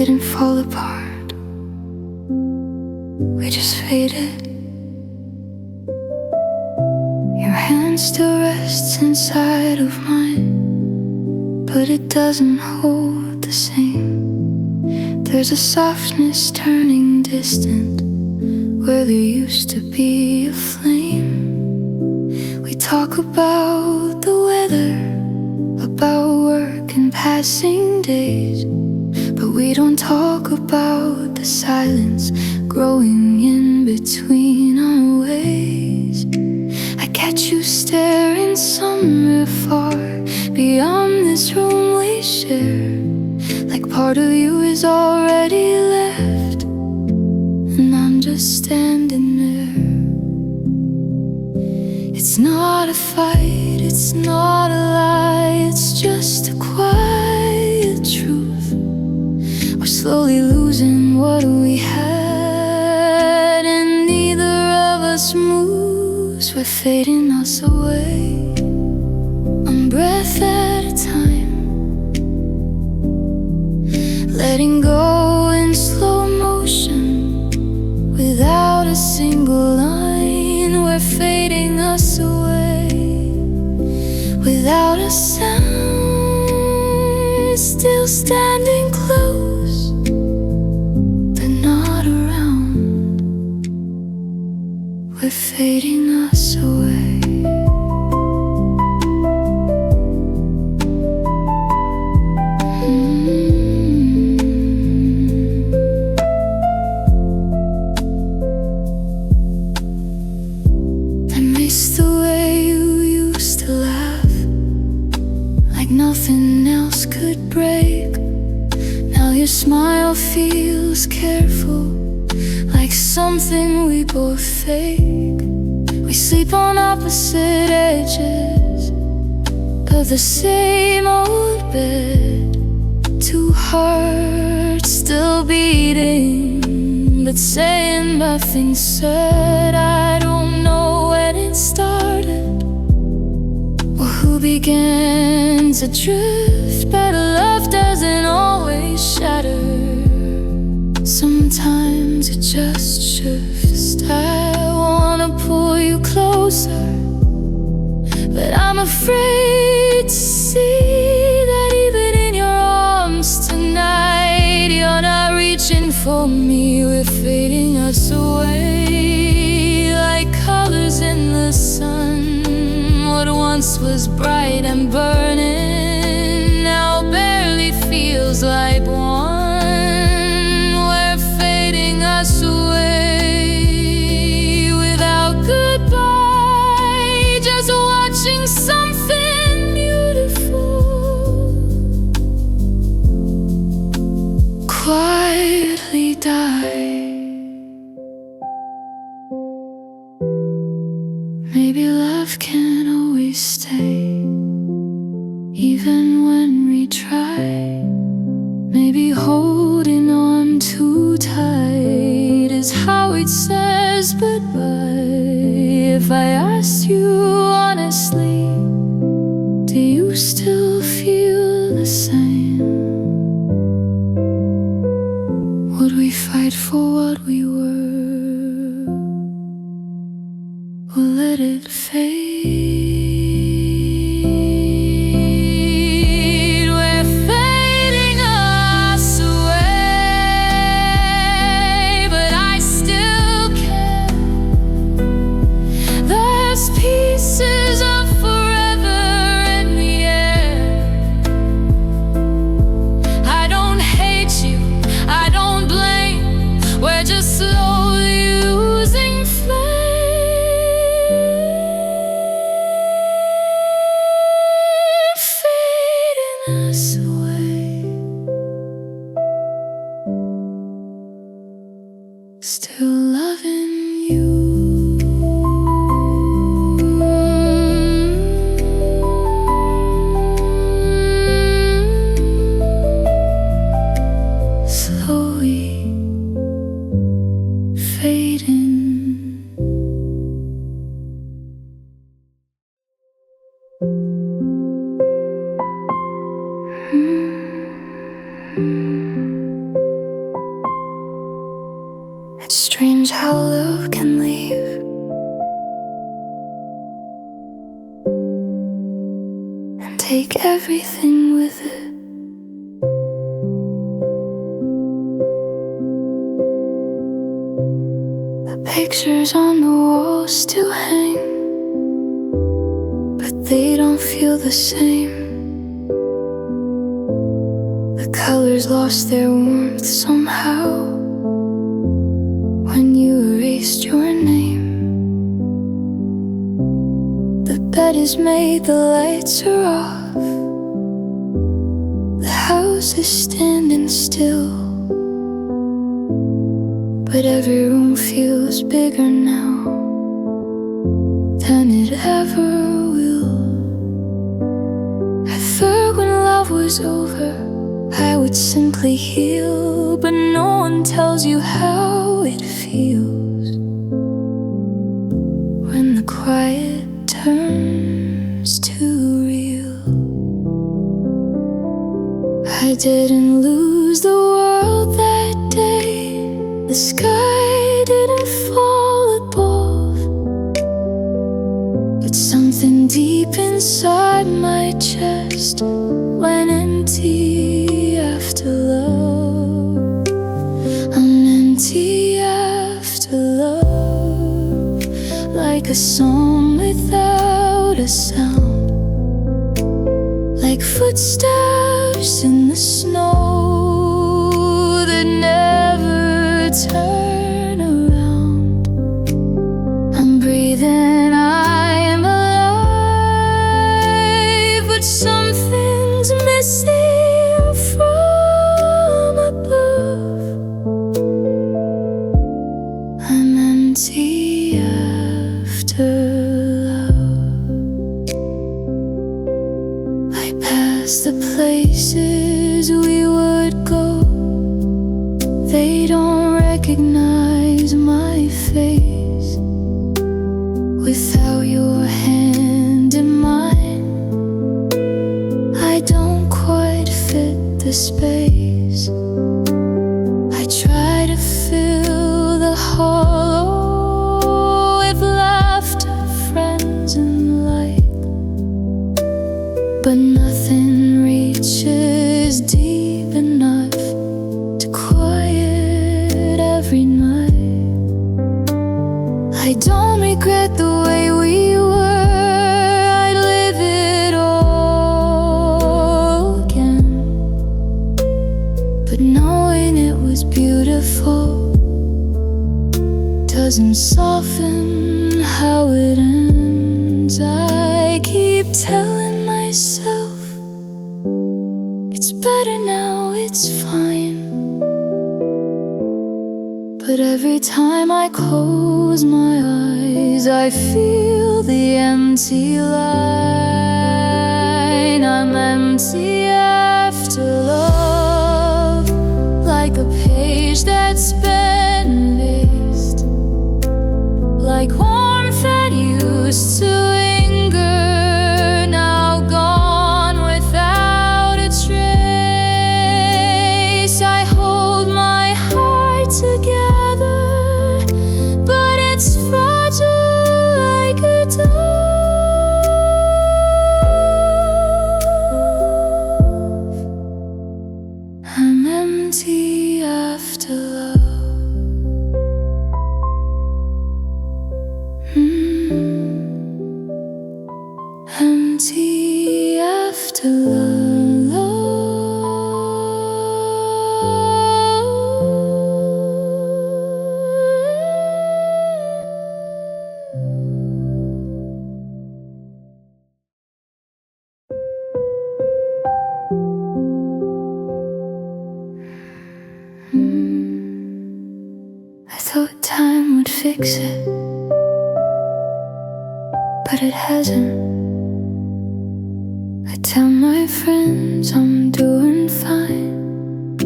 didn't fall apart, we just faded. Your hand still rests inside of mine, but it doesn't hold the same. There's a softness turning distant where there used to be a flame. We talk about the weather, about work and passing days, but we don't talk about the silence growing in between our ways. I catch you staring somewhere far beyond this room we share, like part of you is already left, and I'm just standing there. It's not a fight, it's not a lie, it's just a quiet truth. We're slowly losing what we had, and neither of us moves. We're fading us away, one breath at a time, letting go in slow motion without a single line. We're fading us away without a sound, still standing close but not around. We're fading us away. Nothing else could break. Now your smile feels careful, like something we both fake. We sleep on opposite edges of the same old bed, two hearts still beating, but saying nothing said. I don't know when it started or who began to drift, but love doesn't always shatter. Sometimes it just shifts. I wanna pull you closer, but I'm afraid to see that even in your arms tonight, you're not reaching for me. We're fading us away like colors in the sun. What once was bright and burning now barely feels like one. We're fading us away without goodbye, just watching something beautiful quietly die. Maybe love can't always stay, even when we try. Maybe holding on too tight is how it says goodbye. If I asked you honestly, do you still feel the same? Would we fight for what we were, or let it fade? We're fading us away, but I still care. There's pieces of forever in the air. I don't hate you, I don't blame. We're just slowly losing flame. Still loving you. Slowly fading. It's strange how love can leave and take everything with it. The pictures on the wall still hang, but they don't feel the same. The colors lost their warmth somehow when you erased your name. The bed is made, the lights are off, the house is standing still, but every room feels bigger now than it ever will. I thought when love was over I would simply heal, but no one tells you how it feels when the quiet turns to real. I didn't lose the world that day, the sky didn't fall above, but something deep inside my chest went empty after love. I'm empty after love, like a song without a sound, like footsteps in the snow that never turn around. I'm breathing, I am alive, but something's missing from above. I'm empty after love. I pass the places we would go, they don't recognize my face. Without your hand in mine, I don't quite fit the space. I try to fill the hollow with laughter, friends, and light, but nothing reaches deep enough to quiet every night. I don't regret the way we were, I'd live it all again, but knowing it was beautiful doesn't soften how it ends. I keep telling myself it's better now, it's fine, but every time I close my eyes I feel the empty line. I'm empty after love, like a page that's been erased, like warmth that used to linger, now gone without a trace. I hold my heart together, but it's fragile like a dove. I'm empty after love. Empty after love. I thought time would fix it, but it hasn't. I tell my friends I'm doing fine,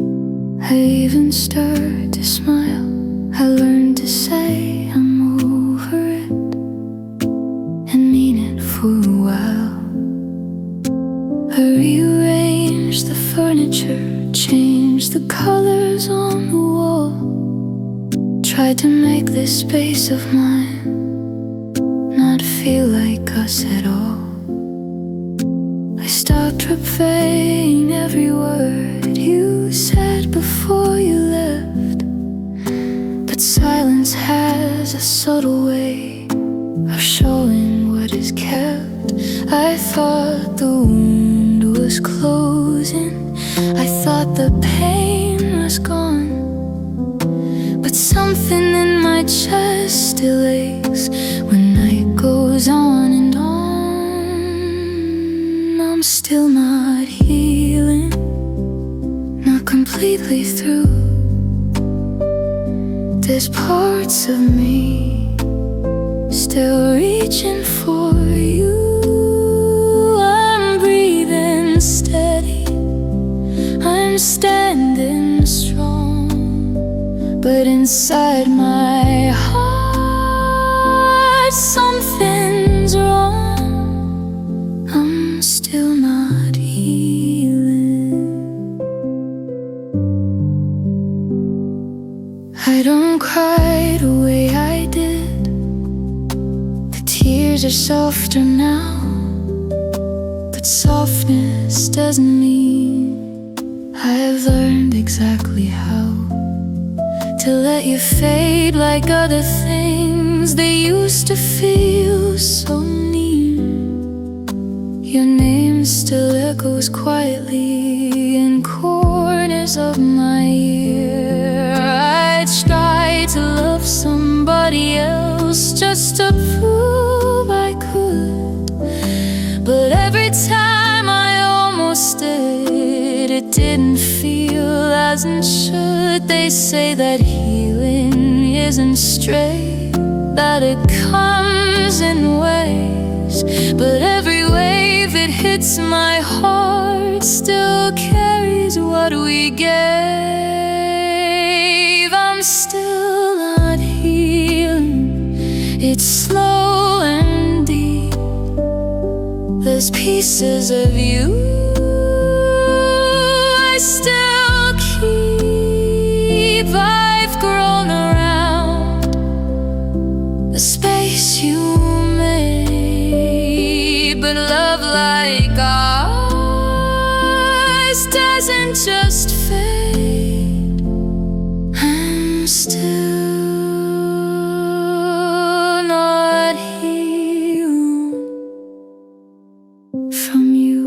I even start to smile. I learned to say I'm over it and mean it for a while. I rearranged the furniture, changed the colors on the wall, tried to make this space of mine not feel like us at all. I stopped replaying every word you said before you left, but silence has a subtle way of showing what is kept. I thought the wound was closing, I thought the pain was gone, but something in my chest still aches when night goes on and on. I'm still not healing, not completely through. There's parts of me still reaching for you. I'm breathing steady, I'm standing strong, but inside my heart something's wrong. I'm still not healing. I don't cry the way I did. The tears are softer now, but softness doesn't mean I've learned exactly how to let you fade like other things that used to feel so near. Your name still echoes quietly in corners of my ear. I tried to love somebody else just to prove I could, but every time I almost did, it didn't feel as it should. They say that healing isn't straight, that it comes in waves, but every wave that hits my heart still carries what we gave. I'm still not healing, it's slow and deep. There's pieces of you I still keep. I've grown around the space you made, but love like ours doesn't just fade. I'm still not healed from you.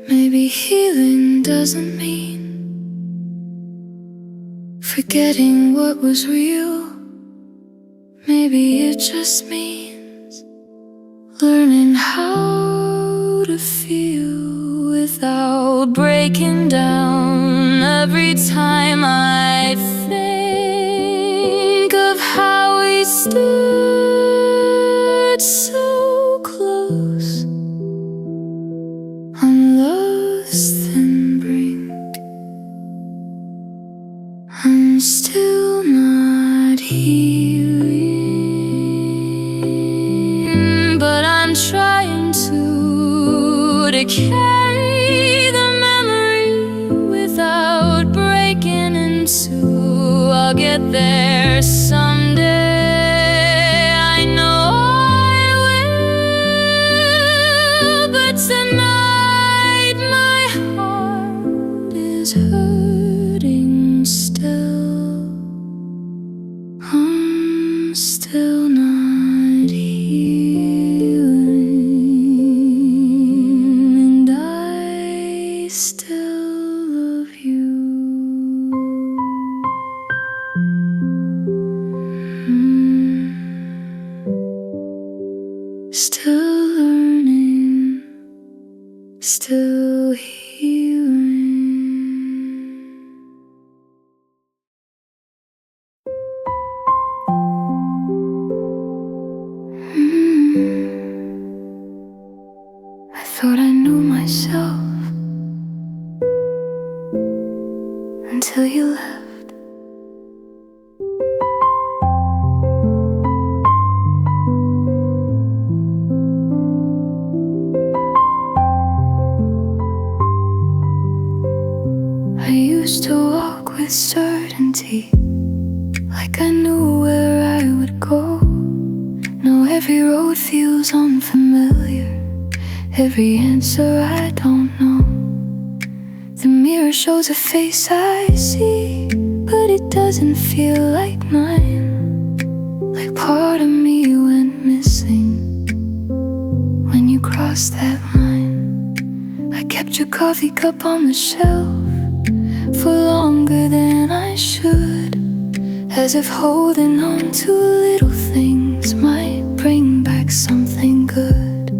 Maybe healing doesn't mean forgetting what was real. Maybe it just means learning how to feel without breaking down. Every time I think of how we stood so close on love's thin brink, I'm still not healing, but I'm trying to carry the memory without breaking in two. I'll get there someday, I know I will, but tonight my heart is hurting still. I'm still not healing, and I still love you. Still learning, still healing. with certainty, like I knew where I would go. Now every road feels unfamiliar, every answer I don't know. The mirror shows a face I see, but it doesn't feel like mine. Like part of me went missing when you crossed that line. I kept your coffee cup on the shelf for longer than I should, as if holding on to little things might bring back something good.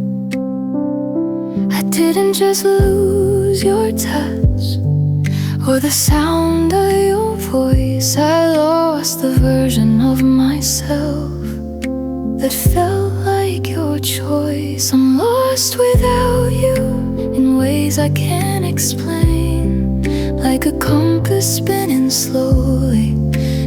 I didn't just lose your touch or the sound of your voice, I lost the version of myself that felt like your choice. I'm lost without you in ways I can't explain, like a compass spinning slowly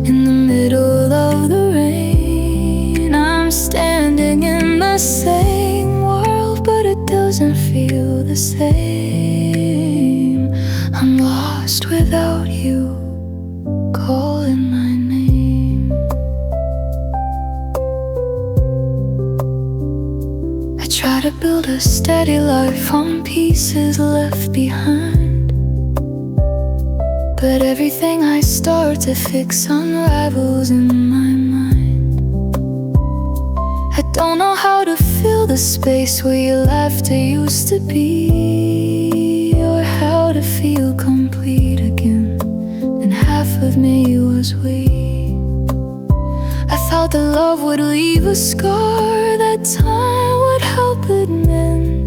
in the middle of the rain. I'm standing in the same world, but it doesn't feel the same. I'm lost without you calling my name. I try to build a steady life on pieces left behind, but everything I start to fix unravels in my mind. I don't know how to fill the space where your laughter used to be, or how to feel complete again, and half of me was weak. I thought that love would leave a scar, that time would help it mend,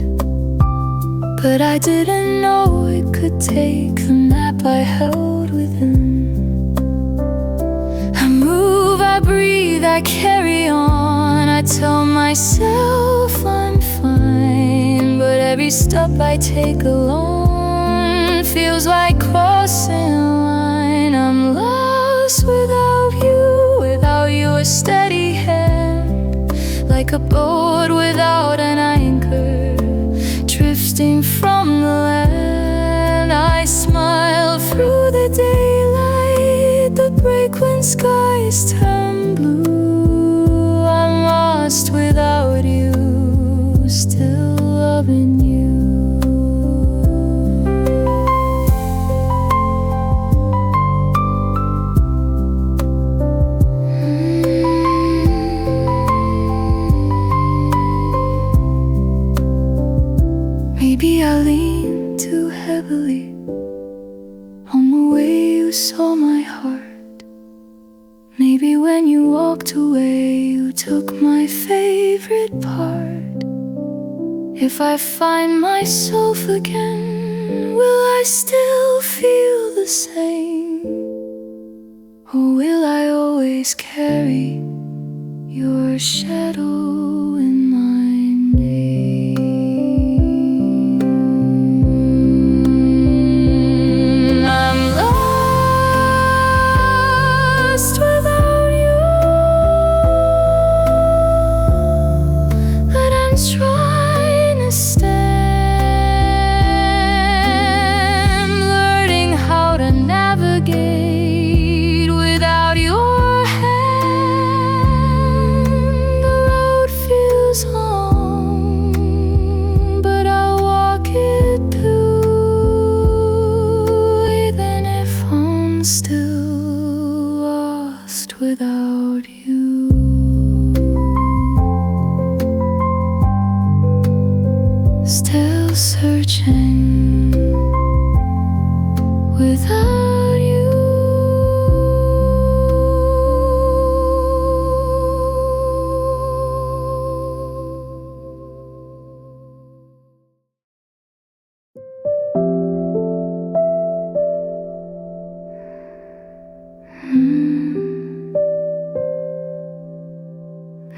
but I didn't know it could take the map I held within. I move, I breathe, I carry on, I tell myself I'm fine, but every step I take alone feels like crossing a line. I'm lost without your steady hand, like a boat without an anchor, drifting from the land. I smile through the daylight, but break when skies turn blue. I'm lost without you, still loving you. Maybe I leaned too heavily on the way you saw my heart. Maybe when you walked away, you took my favorite part. If I find myself again, will I still feel the same? Or will I always carry your shadow in my name? Trying to stand, learning how to navigate without your hand. The road feels long, but I'll walk it through, even if I'm still lost without you. Still searching without you.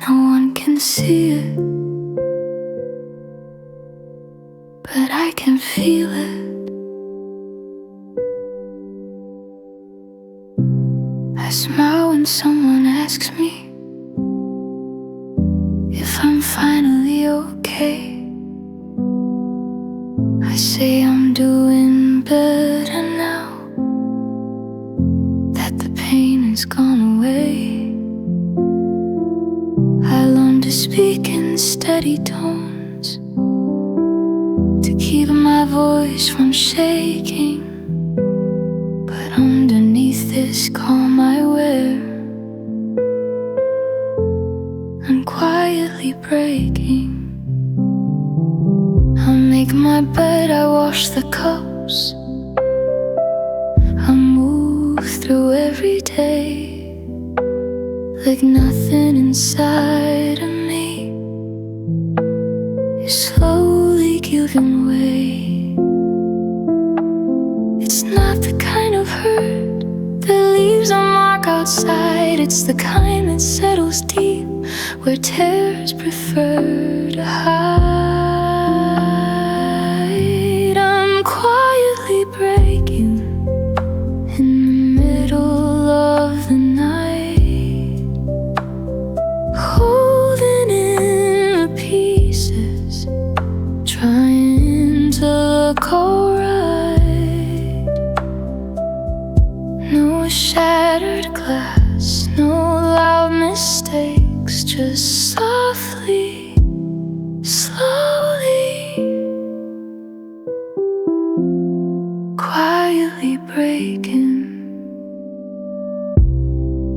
No one can see it, but I can feel it. I smile when someone asks me if I'm finally okay. I say I'm doing better now, speak in steady tones, to keep my voice from shaking. But underneath this calm I wear, I'm quietly breaking. I make my bed, I wash the cups, I move through every day like nothing inside of me is slowly giving way. It's not the kind of hurt that leaves a mark outside. It's the kind that settles deep, where tears prefer to hide. I'm quietly breaking in the middle of the night, holding in the pieces, trying to look alright. No shattered glass, no loud mistakes, just softly, slowly, quietly breaking.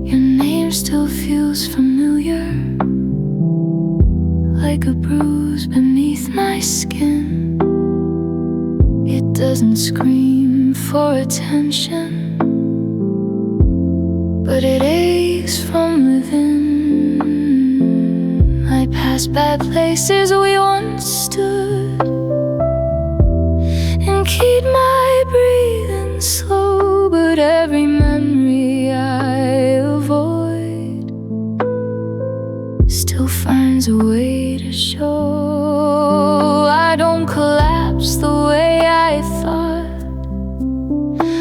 Your name still feels familiar, like a bruise beneath my skin. It doesn't scream for attention, but it aches from within. I pass by places we once stood and keep my breathing slow, but every memory I avoid still finds a way to show. I don't collapse the way I thought,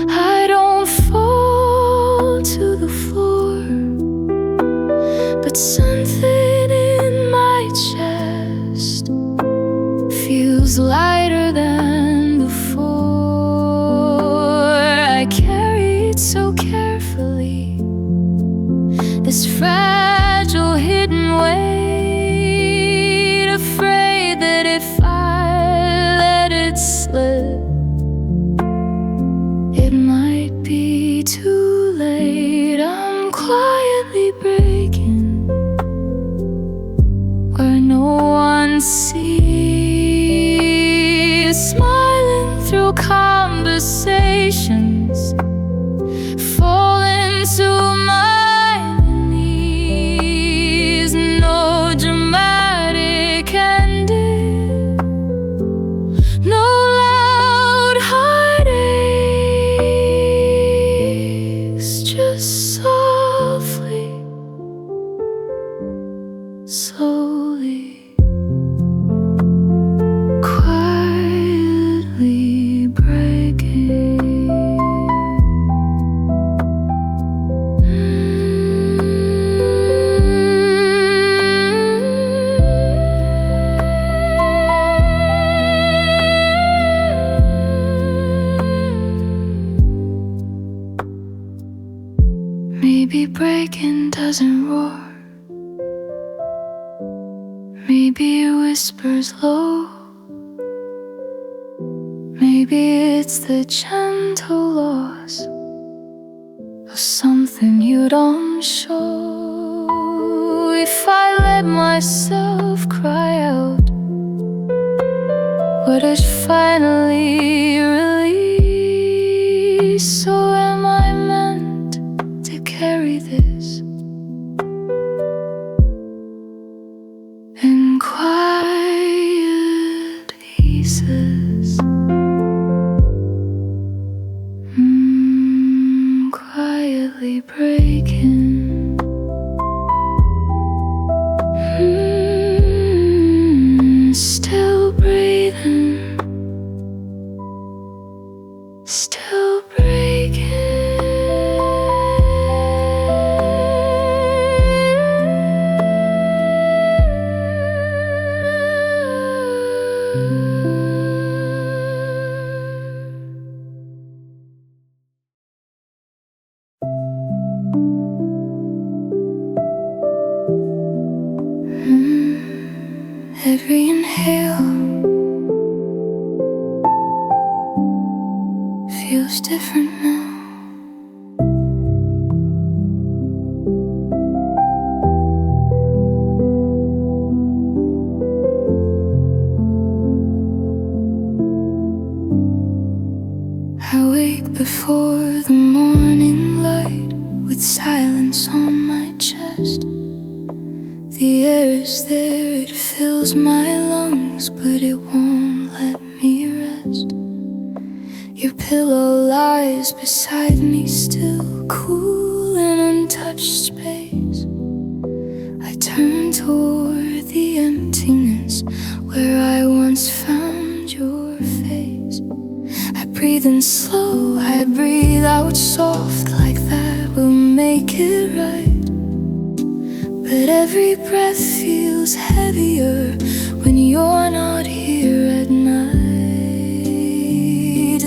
I don't fall to the floor, but something in my chest feels lighter than before. I carry it so carefully, this fragile hidden weight, afraid that if I let it slip, it might be too late. I'm quietly breaking where no one sees, smiling through conversations, falling to my knees. No dramatic ending, no loud heartaches, just softly, slowly, quietly breaking. Maybe breaking doesn't roar, maybe it whispers low, maybe it's the gentle loss of something you don't show. If I let myself cry out what is finally released, so am I meant to carry this in quiet pieces, quietly breaking, still breathing, Every inhale feels different now. I wake before the morning light with silence on my chest. The air is there, it fills my lungs, but it won't let me rest. Your pillow lies beside me still, cool in untouched space. I turn toward the emptiness where I once found your face. I breathe in slow, I breathe out soft, like that will make it right. But every breath feels heavier when you're not here at night.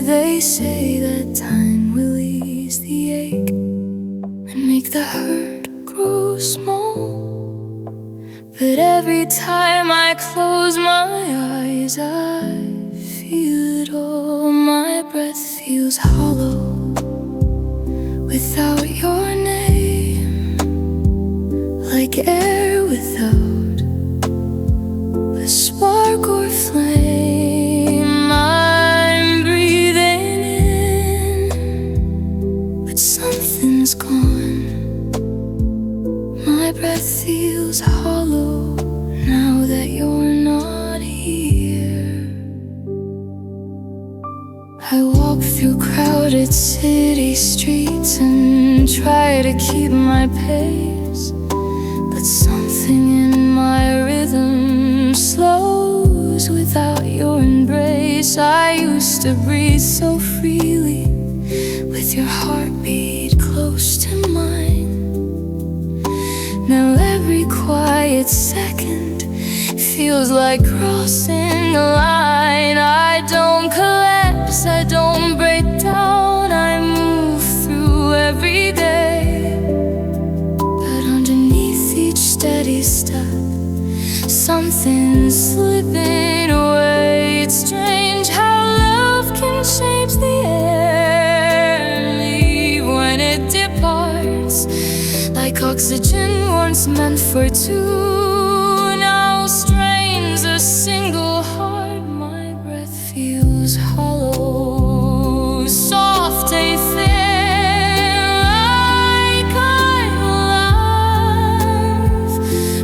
They say that time will ease the ache and make the hurt grow small. But every time I close my eyes, I feel it all. My breath feels hollow without your name, like air without a spark or flame. I'm breathing in, but something's gone. My breath feels hollow now that you're not here. I walk through crowded city streets and try to keep my pace, but something in my rhythm slows without your embrace. I used to breathe so freely with your heartbeat close to mine. Now every quiet second feels like crossing a line. I don't collapse, I don't break down, I move through every day. But underneath each steady step, something's slipping away. It's strange how love can change the air, leave when it departs, like oxygen once meant for two, now strains a single heart. My breath feels hollow, soft and thin, like I'm alive,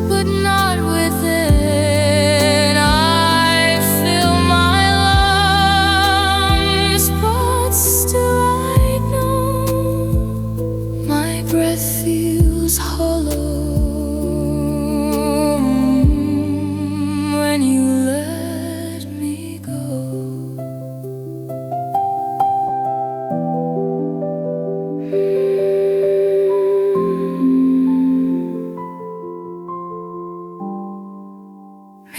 but not within. I fill my lungs, but still I know my breath feels hollow when you let me go.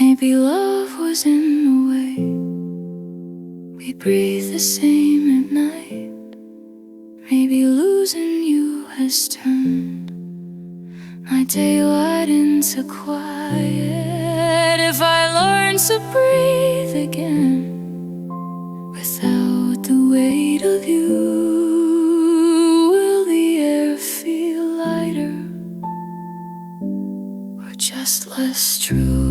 Maybe love was in the way we breathe the same at night. Maybe losing you has turned my daylight into quiet. If I learn to breathe again without the weight of you, will the air feel lighter or just less true?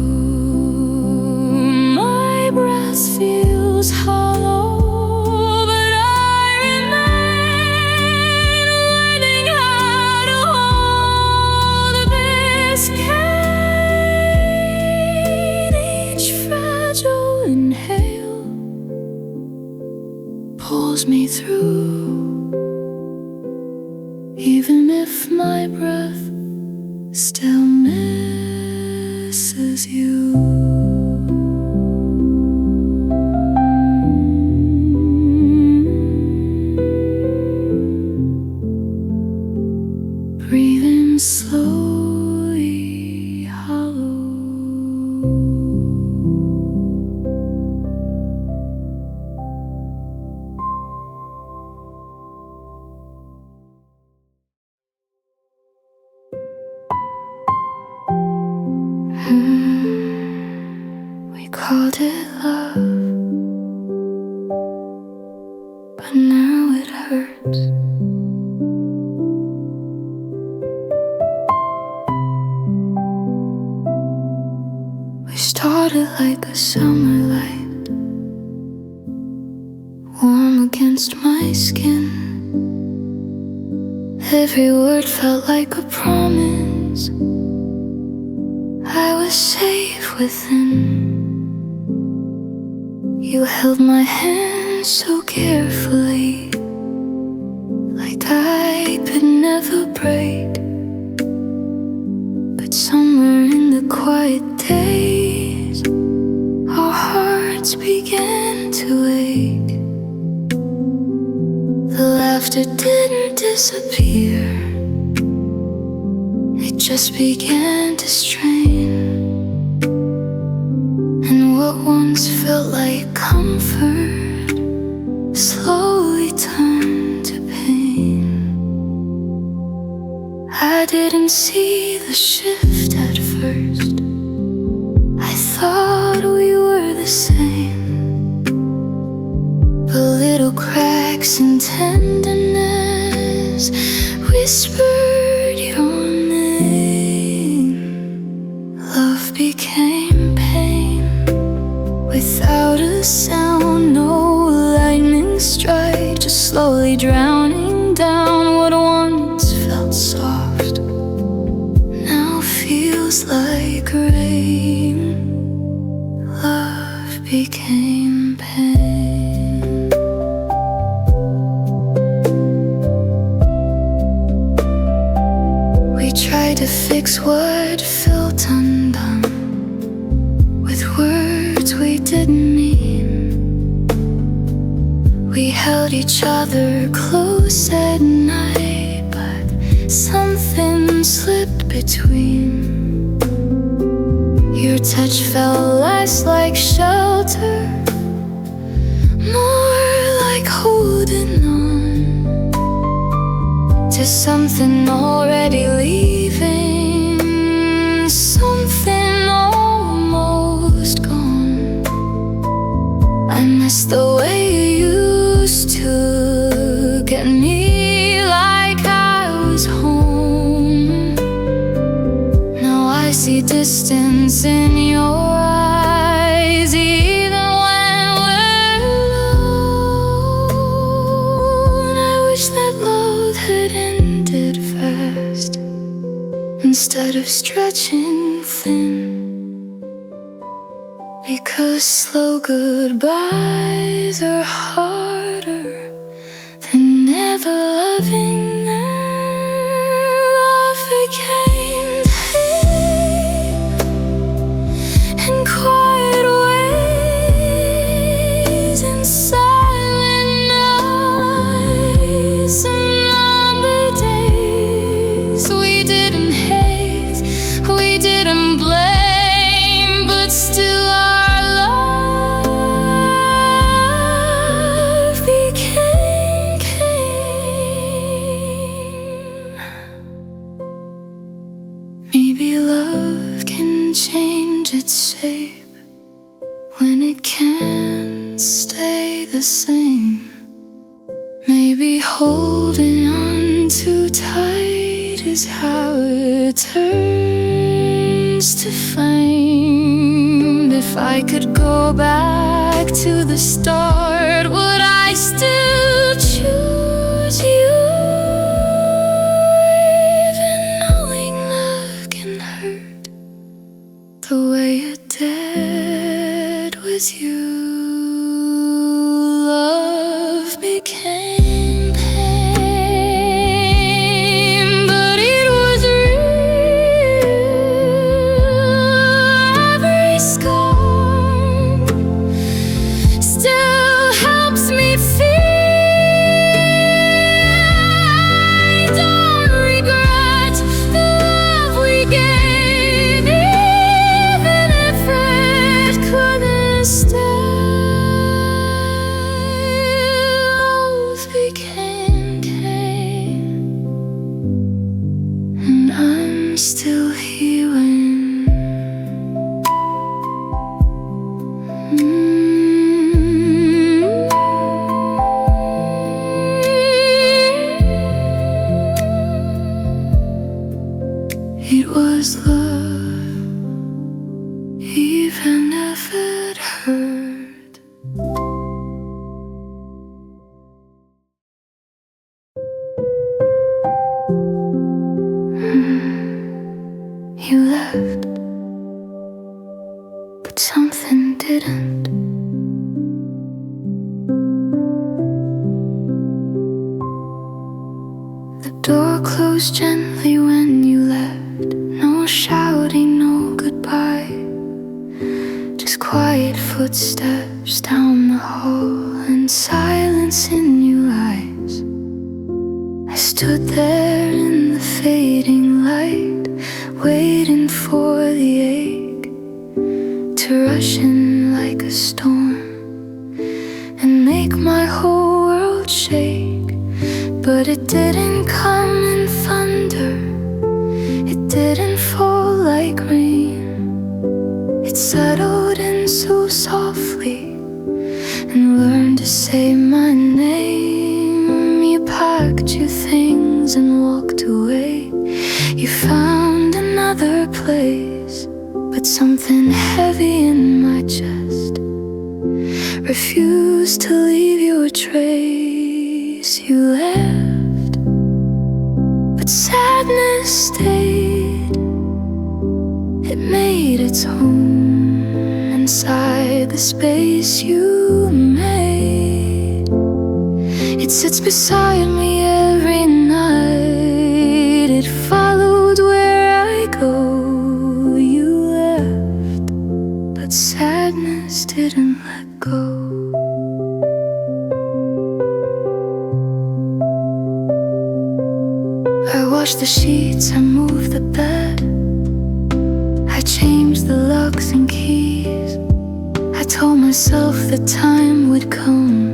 My breath feels hollow, but I remain, learning how to hold this cane. Each fragile inhale pulls me through, even if my breath still misses you. Breathing slowly, hollow. called it love, but now it hurts. We started like a summer light, warm against my skin. Every word felt like a promise. I was safe within. You held my hand so carefully, like I could never break. But somewhere in the quiet days, our hearts began to ache. The laughter didn't disappear, it just began to strain. And what once felt like comfort slowly turned to pain. I didn't see the shift at first. I thought we were the same, but little cracks and tenderness whispered your name. Love became pain without a sound, no lightning strike, just slowly drowning down what once felt soft. Now feels like rain. Love became pain. We tried to fix what felt undone with words we didn't mean. We held each other close at night, but something slipped between. Your touch felt less like shelter, more like holding on to something already leaving, something almost gone. I miss the way you used to look at me like I was home. Now I see distance in your eyes, even when we're alone. I wish that love had ended fast instead of stretching thin, because slow goodbyes are harder than never loving them. Love became pain in quiet ways, in silent nights, and on the days we didn't hate, we didn't blame, but still our love became pain. Maybe love can change its shape when it can't stay the same. Maybe holding on too tight is how it turns to flame. If I could go back to the start, would I still choose you? Even knowing love can hurt the way it did with you. Love became pain, but it was real. Every scar still helps me feel. I don't regret the love we gave, even if it couldn't stay. Love became pain, and I'm still healing. left, but something didn't. The door closed gently when you left. No shouting, no goodbye, just quiet footsteps down the hall and silence in your eyes. I stood there in the fading light, waiting for the ache to rush in like a storm and make my whole world shake. But it didn't come in thunder, it didn't fall like rain. It settled in so softly and learned to say my name. You packed your things and walked away. You found another place, but something heavy in my chest refused to leave your trace. You left, but sadness stayed. It made its home inside the space you made. It sits beside me every night. It followed where I go. You left, but sadness didn't let go. I washed the sheets, I moved the bed, I changed the locks and keys. I told myself that time would come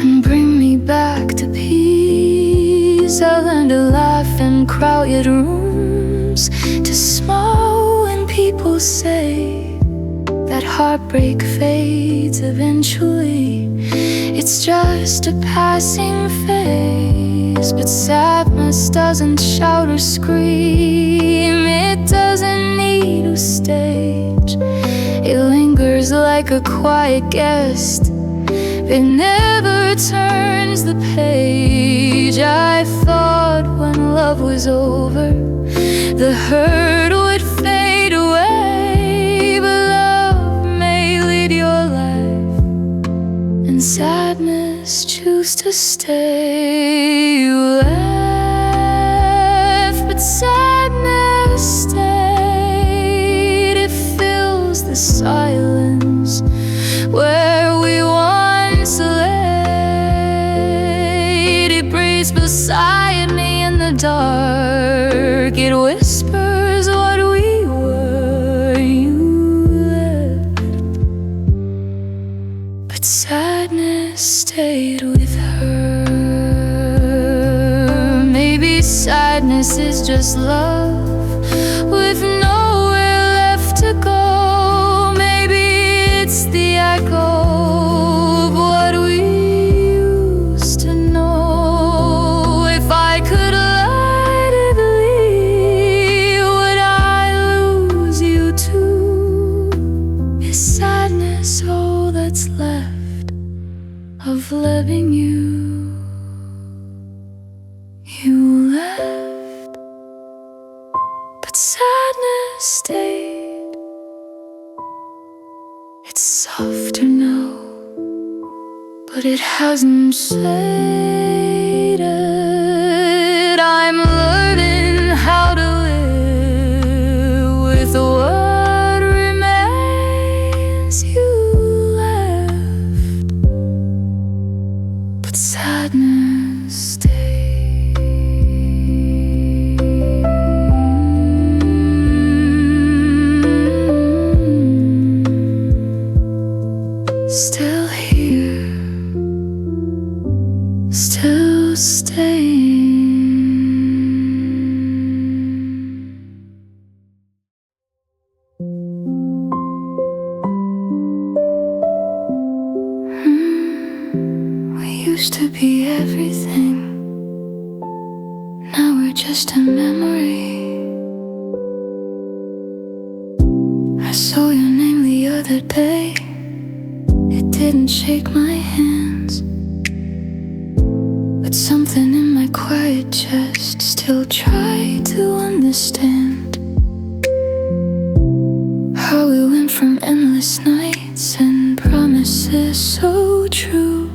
and bring me back to peace. I learned to laugh in crowded rooms, to smile when people say that heartbreak fades eventually. It's just a passing phase. But sadness doesn't shout or scream, it doesn't need a stage. It lingers like a quiet guest, it never turns the page. I thought when love was over, the hurt would fade away. But love may lead your life, and sadness choose to stay. You left, but sadness stayed. It fills the silence where we once laid. It breathes beside me in the dark. It whispers what we were. You left, but sadness stayed with her. Maybe sadness is just love with nowhere left to go. Maybe it's the echo of what we used to know. If I could lightly, would I lose you too? Is sadness all that's left of loving you? You left, but sadness stayed. It's softer now, but it hasn't faded. I'm learning how to live with what remains. You left, but sadness stayed. Still here, still staying. We used to be everything, now we're just a memory. I saw your name the other day, it didn't shake my hands, but something in my quiet chest still tried to understand. from endless nights and promises so true,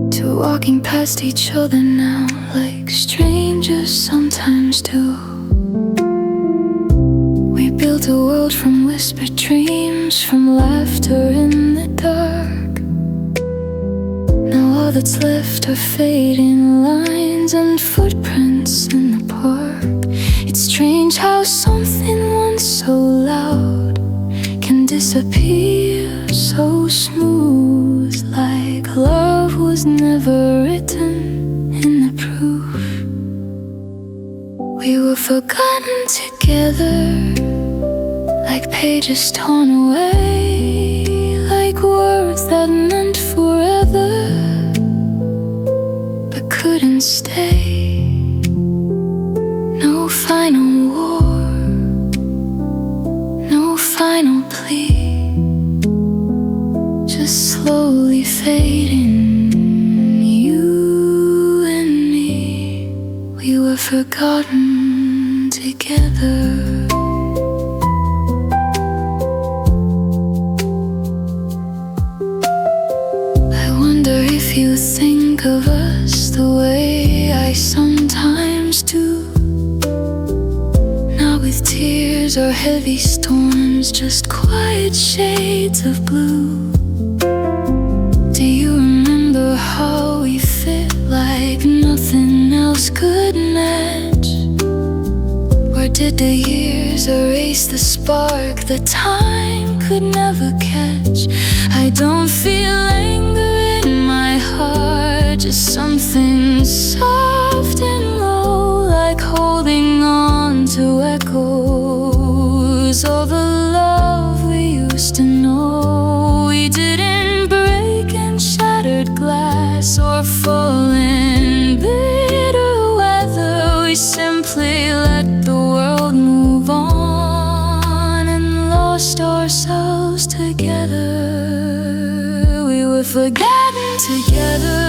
to walking past each other now like strangers sometimes do. We built a world from whispered dreams, from laughter in the dark. Now all that's left are fading lines and footprints in the park. It's strange how something once so loud can disappear so smooth, like love was never written in the proof. We were forgotten together, like pages torn away, like words that meant forever but couldn't stay. No final war, no final plea, just slowly fading, you and me. We were forgotten together. If you think of us the way I sometimes do, not with tears or heavy storms, just quiet shades of blue. Do you remember how we fit like nothing else could match? Or did the years erase the spark that time could never catch? I don't feel anger in my heart, just something soft and low, like holding on to echoes of a love we used to know. We didn't break in shattered glass or fall in bitter weather. We simply let the world move on and lost ourselves together. We were forgotten together,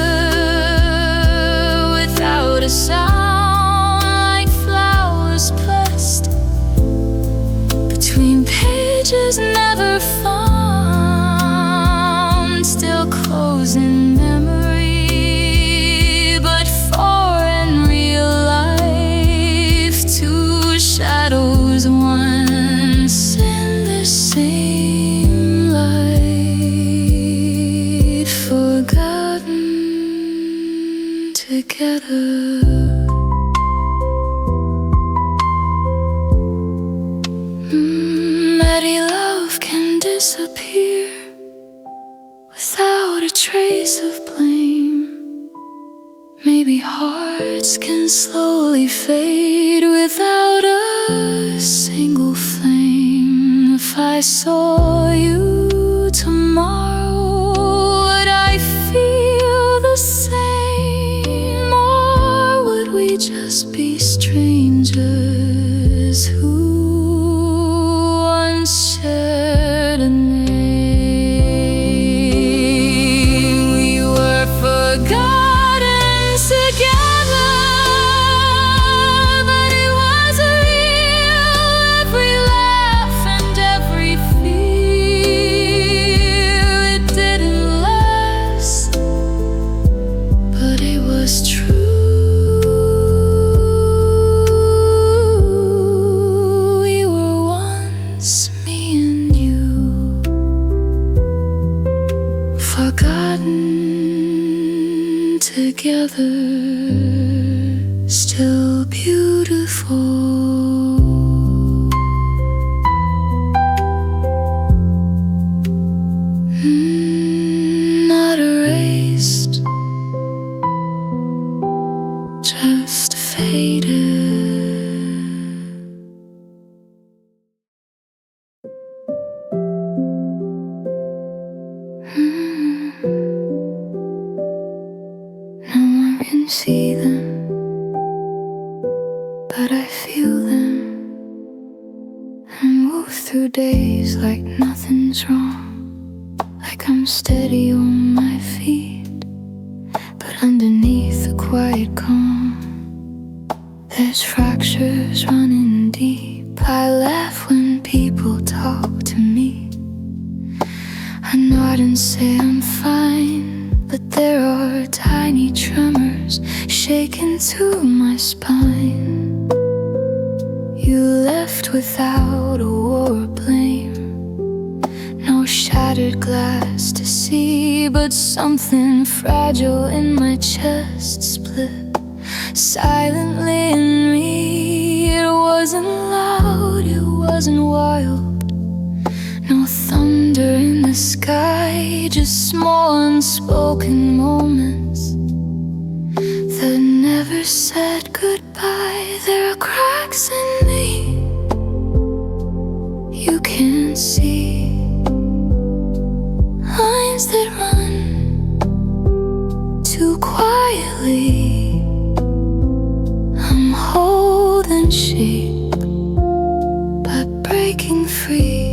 without a sound, like flowers pressed between pages never found, still close in memory, but far in real life. Two shadows once in the same light, forgotten together. Maybe love can disappear without a trace of blame. Maybe hearts can slowly fade without a single flame. If I saw you tomorrow, would I feel the same? Or would we just be strangers who once shared a name? We were forgotten together, but it was real. Every laugh and every fear, it didn't last, but it was true. We were once me and you, forgotten together, still beautiful. Not erased, just faded. No one can see them, but I feel them, and move through days like nothing's wrong, like I'm steady on my feet, but underneath the quiet calm, there's fractures running deep. I laugh when people talk, say I'm fine, but there are tiny tremors shaking through my spine. You left without a war or blame, no shattered glass to see, but something fragile in my chest split silently in me. It wasn't loud, it wasn't wild, no thunder in the sky, just small unspoken moments that never said goodbye. There are cracks in me you can't see, lines that run too quietly. I'm holding shape but breaking free.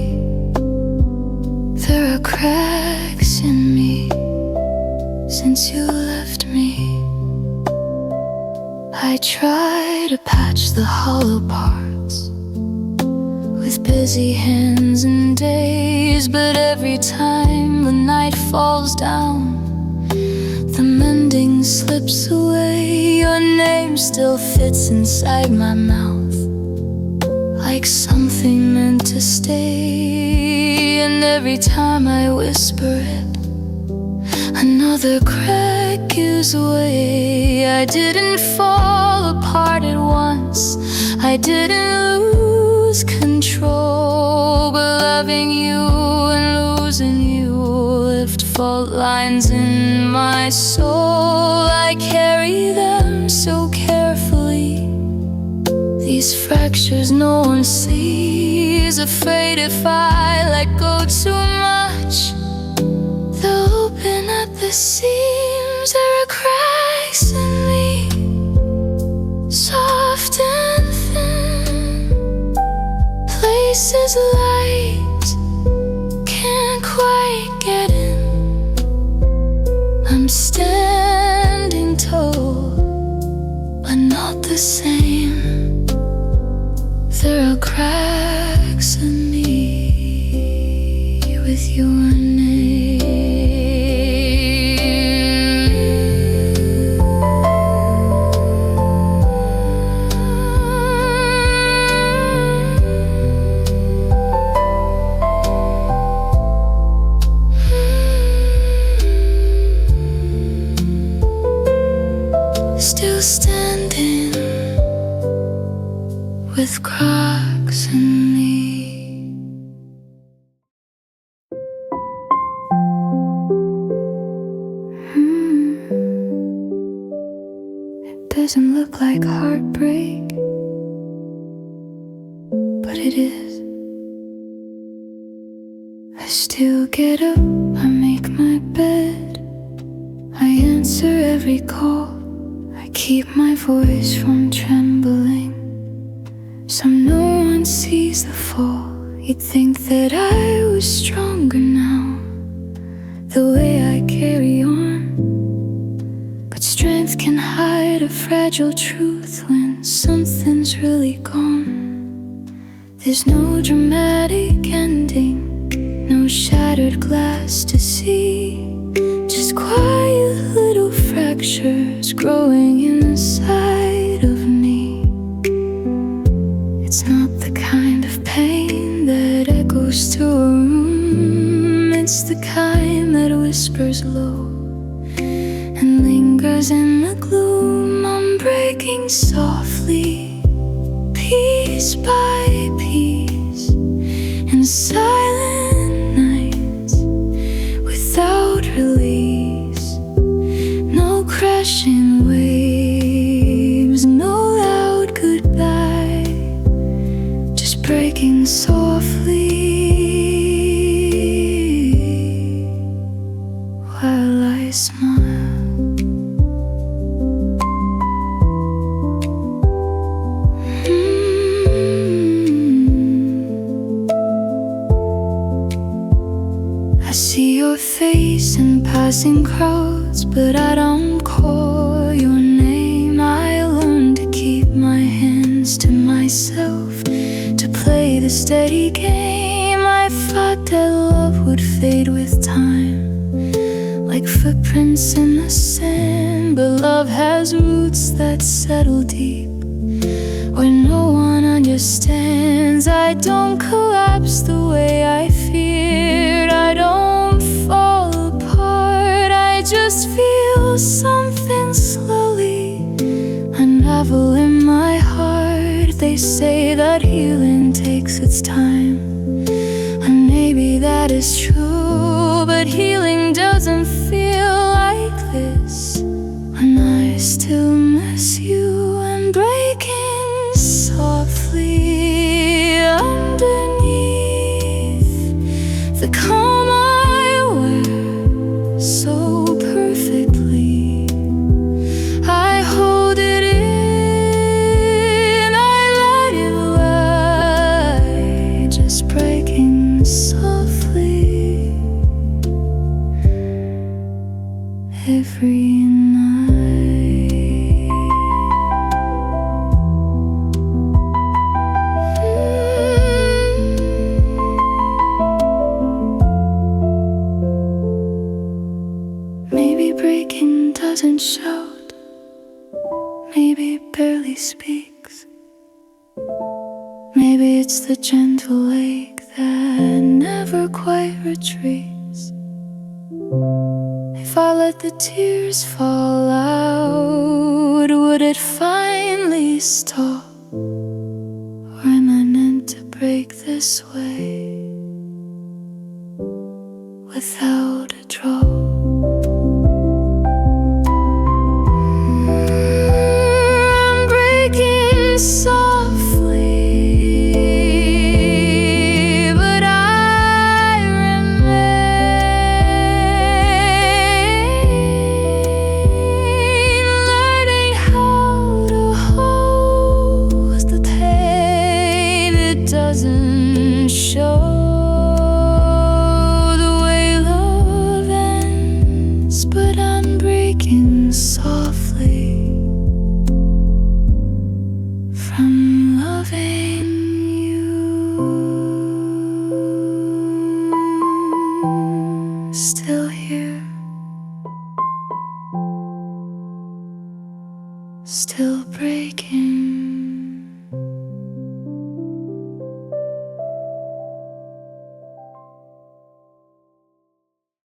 There are cracks in me since you left me. I try to patch the hollow parts with busy hands and days, but every time the night falls down, the mending slips away. Your name still fits inside my mouth like something meant to stay, and every time I whisper it, another crack gives way. I didn't fall apart at once, I didn't lose control, but loving you and losing you left fault lines in my soul. I carry them so carefully, these fractures no one sees, afraid if I let go too much, they'll open at the seams. There are cracks in me, soft and thin, places light can't quite get in. I'm standing tall, but not the same. There are cracks in me with your name. Still standing with cracks in me. It doesn't look like heartbreak, but it is. I still get up, I make my bed, I answer every call, I keep my voice from trembling, so no one sees the fall. You'd think that I was stronger now, the way I carry on, but strength can hide a fragile truth when something's really gone. There's no dramatic ending, no shattered glass to see, just quiet little fractures growing inside of me. It's not the kind of pain that echoes through a room, it's the kind that whispers low and lingers in the gloom. I'm breaking softly, piece by piece, in silent nights without release. No crashing waves, no loud goodbye, just breaking softly while I smile. I see your face in passing crowds, but I don't call your name. I learned to keep my hands to myself, to play the steady game. I I thought that love would fade with time, like footprints in the sand. But love has roots that settle deep, where no one understands. I don't collapse the way I feared, I don't fall apart. I just feel something slowly unravel in my heart. They say that healing takes its time, and maybe that is true, but healing doesn't feel like this when I still miss you. And breaking softly underneath the calm I wear so perfectly, I hold it in, I let it lie, just breaking softly every night. Maybe breaking doesn't shout, maybe it barely speaks. Maybe it's the gentle ache that never quite retreats. If I let the tears fall out, would it finally stop? Or am I meant to break this way without a drop? I'm breaking softly, but I remain, learning how to hold the pain. It doesn't show the way love ends, but I'm breaking softly from loving you. Still here, still breaking.